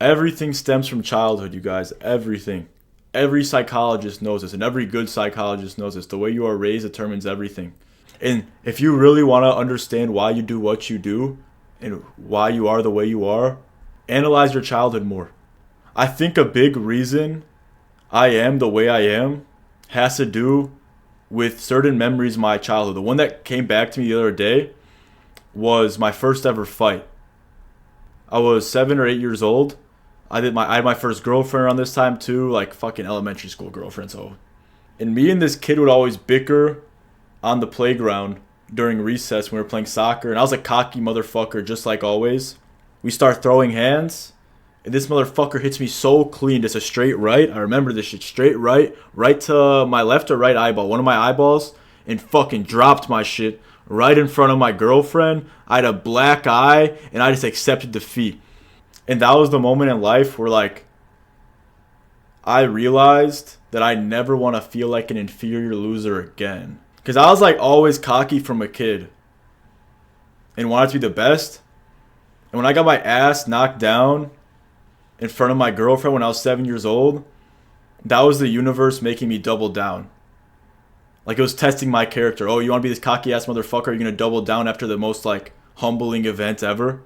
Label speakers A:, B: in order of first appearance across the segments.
A: Everything stems from childhood, you guys. Everything. Every psychologist knows this, and every good psychologist knows this. The way you are raised determines everything. And if you really want to understand why you do what you do and why you are the way you are, analyze your childhood more. I think a big reason I am the way I am has to do with certain memories of my childhood. The one that came back to me the other day was my first ever fight. I was 7 or 8 years old. I had my first girlfriend around this time too, like fucking elementary school girlfriend. So, and me and this kid would always bicker on the playground during recess when we were playing soccer. And I was a cocky motherfucker, just like always. We start throwing hands, and this motherfucker hits me so clean. Just a straight right. I remember this shit. Straight right, right to my left or right eyeball. One of my eyeballs, and fucking dropped my shit right in front of my girlfriend. I had a black eye, and I just accepted defeat. And that was the moment in life where, like, I realized that I never want to feel like an inferior loser again. Because I was, like, always cocky from a kid and wanted to be the best. And when I got my ass knocked down in front of my girlfriend when I was 7 years old, that was the universe making me double down. Like, it was testing my character. Oh, you want to be this cocky-ass motherfucker? Are you going to double down after the most, like, humbling event ever?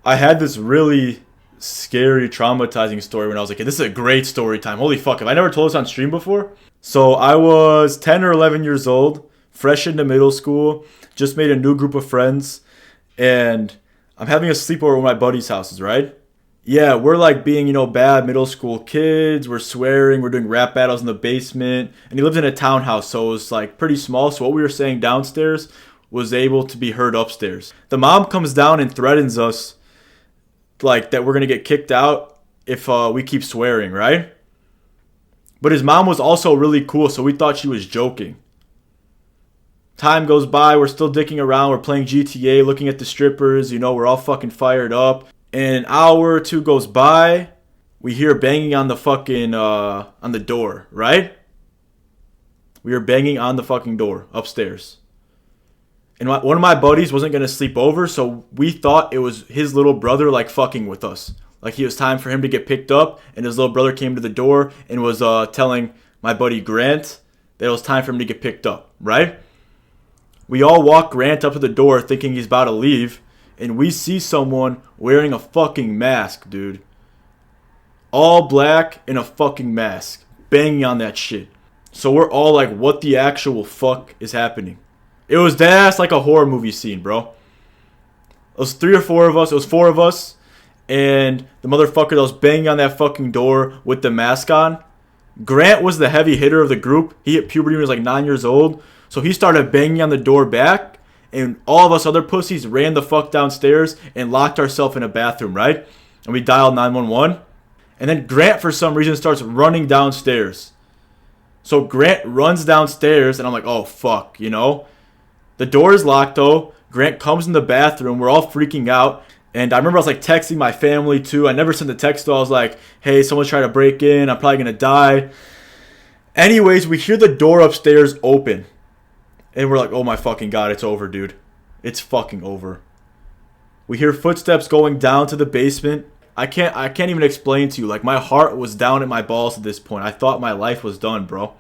A: I had this really scary, traumatizing story when I was like, this is a great story time. Holy fuck, have I never told this on stream before? So I was 10 or 11 years old, fresh into middle school, just made a new group of friends, and I'm having a sleepover at my buddy's houses, right? Yeah, we're like being, bad middle school kids. We're swearing. We're doing rap battles in the basement. And he lived in a townhouse, so it was like pretty small. So what we were saying downstairs was able to be heard upstairs. The mom comes down and threatens us like that we're going to get kicked out if we keep swearing, right? But his mom was also really cool, so we thought she was joking. Time goes by, we're still dicking around, we're playing GTA, looking at the strippers, we're all fucking fired up. And an hour or two goes by, we hear banging on the fucking, on the door, right? We were banging on the fucking door upstairs. And one of my buddies wasn't going to sleep over, so we thought it was his little brother, like, fucking with us. Like, it was time for him to get picked up, and his little brother came to the door and was telling my buddy Grant that it was time for him to get picked up, right? We all walk Grant up to the door thinking he's about to leave, and we see someone wearing a fucking mask, dude. All black in a fucking mask, banging on that shit. So we're all like, what the actual fuck is happening? It was deadass like a horror movie scene, bro. It was 3 or 4 of us. It was 4 of us. And the motherfucker that was banging on that fucking door with the mask on. Grant was the heavy hitter of the group. He hit puberty when he was like 9 years old. So he started banging on the door back. And all of us other pussies ran the fuck downstairs and locked ourselves in a bathroom, right? And we dialed 911. And then Grant, for some reason, starts running downstairs. So Grant runs downstairs, and I'm like, oh, fuck, The door is locked, though. Grant comes in the bathroom. We're all freaking out. And I remember I was, like, texting my family, too. I never sent the text, though. I was like, hey, someone's trying to break in. I'm probably going to die. Anyways, we hear the door upstairs open. And we're like, oh, my fucking God, it's over, dude. It's fucking over. We hear footsteps going down to the basement. I can't even explain to you. Like, my heart was down at my balls at this point. I thought my life was done, bro.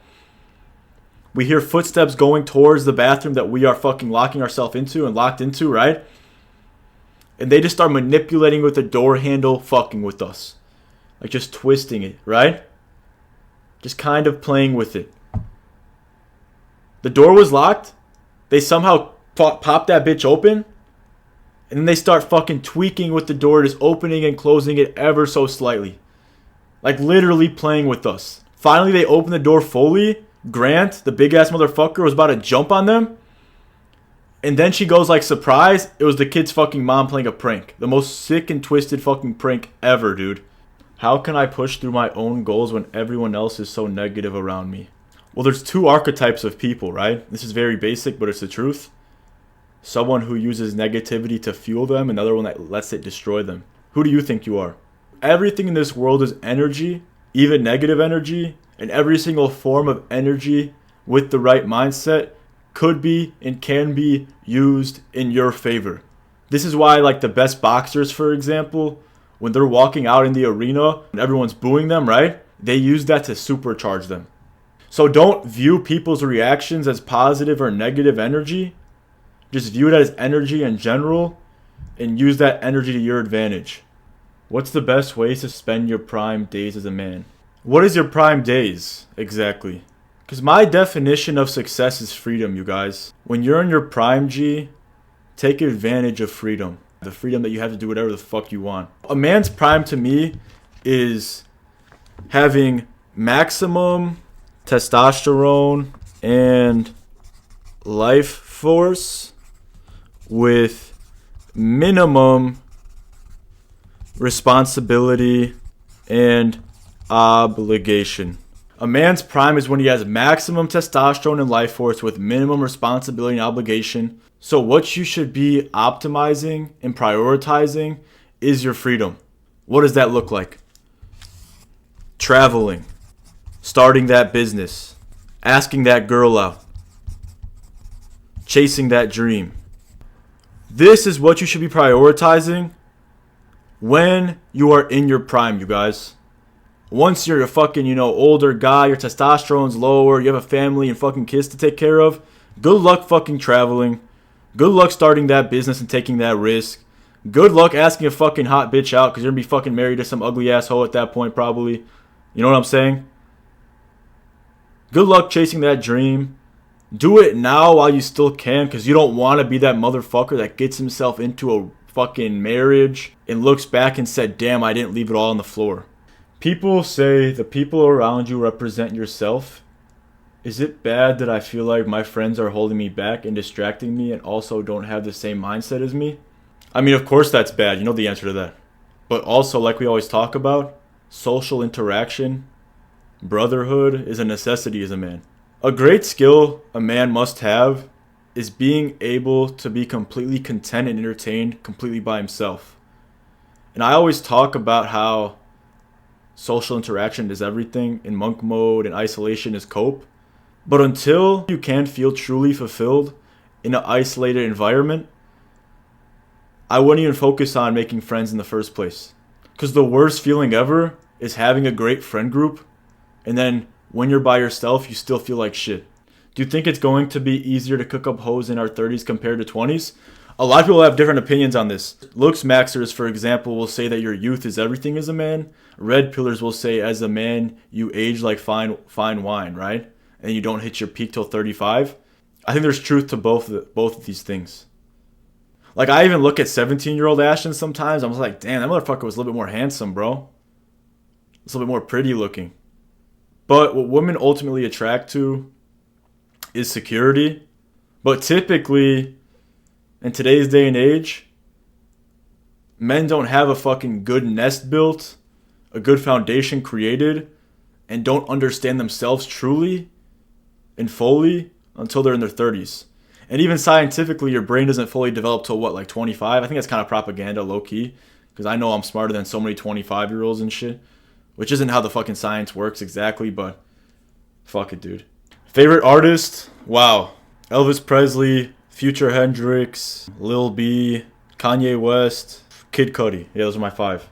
A: We hear footsteps going towards the bathroom that we are fucking locking ourselves into and locked into, right? And they just start manipulating with the door handle, fucking with us. Like, just twisting it, right? Just kind of playing with it. The door was locked. They somehow popped that bitch open. And then they start fucking tweaking with the door, just opening and closing it ever so slightly. Like, literally playing with us. Finally, they open the door fully. Grant, the big-ass motherfucker, was about to jump on them. And then she goes like, surprise, it was the kid's fucking mom playing a prank. The most sick and twisted fucking prank ever, dude. How can I push through my own goals when everyone else is so negative around me? Well, there's 2 archetypes of people, right? This is very basic, but it's the truth. Someone who uses negativity to fuel them, another one that lets it destroy them. Who do you think you are? Everything in this world is energy, even negative energy, and every single form of energy with the right mindset could be and can be used in your favor. This is why, like, the best boxers, for example, when they're walking out in the arena and everyone's booing them, right? They use that to supercharge them. So don't view people's reactions as positive or negative energy. Just view it as energy in general and use that energy to your advantage. What's the best way to spend your prime days as a man? What is your prime days exactly? Because my definition of success is freedom, you guys. When you're in your prime, G, take advantage of freedom. The freedom that you have to do whatever the fuck you want. A man's prime to me is having maximum testosterone and life force with minimum responsibility and obligation. A man's prime is when he has maximum testosterone and life force with minimum responsibility and obligation. So what you should be optimizing and prioritizing is your freedom. What does that look like? Traveling, starting that business, asking that girl out, chasing that dream. This is what you should be prioritizing when you are in your prime, you guys. Once you're a fucking, older guy, your testosterone's lower, you have a family and fucking kids to take care of, good luck fucking traveling. Good luck starting that business and taking that risk. Good luck asking a fucking hot bitch out because you're going to be fucking married to some ugly asshole at that point probably. You know what I'm saying? Good luck chasing that dream. Do it now while you still can because you don't want to be that motherfucker that gets himself into a fucking marriage and looks back and said, damn, I didn't leave it all on the floor. People say the people around you represent yourself. Is it bad that I feel like my friends are holding me back and distracting me and also don't have the same mindset as me? I mean, of course that's bad. You know the answer to that. But also, like we always talk about, social interaction, brotherhood is a necessity as a man. A great skill a man must have is being able to be completely content and entertained completely by himself. And I always talk about how social interaction is everything and monk mode and isolation is cope. But until you can feel truly fulfilled in an isolated environment, I wouldn't even focus on making friends in the first place. Because the worst feeling ever is having a great friend group, and then when you're by yourself, you still feel like shit. Do you think it's going to be easier to cook up hoes in our 30s compared to 20s? A lot of people have different opinions on this. Looks maxers, for example, will say that your youth is everything as a man. Red pillars will say as a man, you age like fine wine, right? And you don't hit your peak till 35. I think there's truth to both of these things. Like, I even look at 17-year-old Ashton sometimes. I'm just like, damn, that motherfucker was a little bit more handsome, bro. It's a little bit more pretty looking. But what women ultimately attract to is security. But typically, in today's day and age, men don't have a fucking good nest built, a good foundation created, and don't understand themselves truly and fully until they're in their 30s. And even scientifically, your brain doesn't fully develop till what, like 25? I think that's kind of propaganda, low-key, because I know I'm smarter than so many 25-year-olds and shit, which isn't how the fucking science works exactly, but fuck it, dude. Favorite artist? Wow. Elvis Presley, Future Hendrix, Lil B, Kanye West, Kid Cudi. Yeah, those are my 5.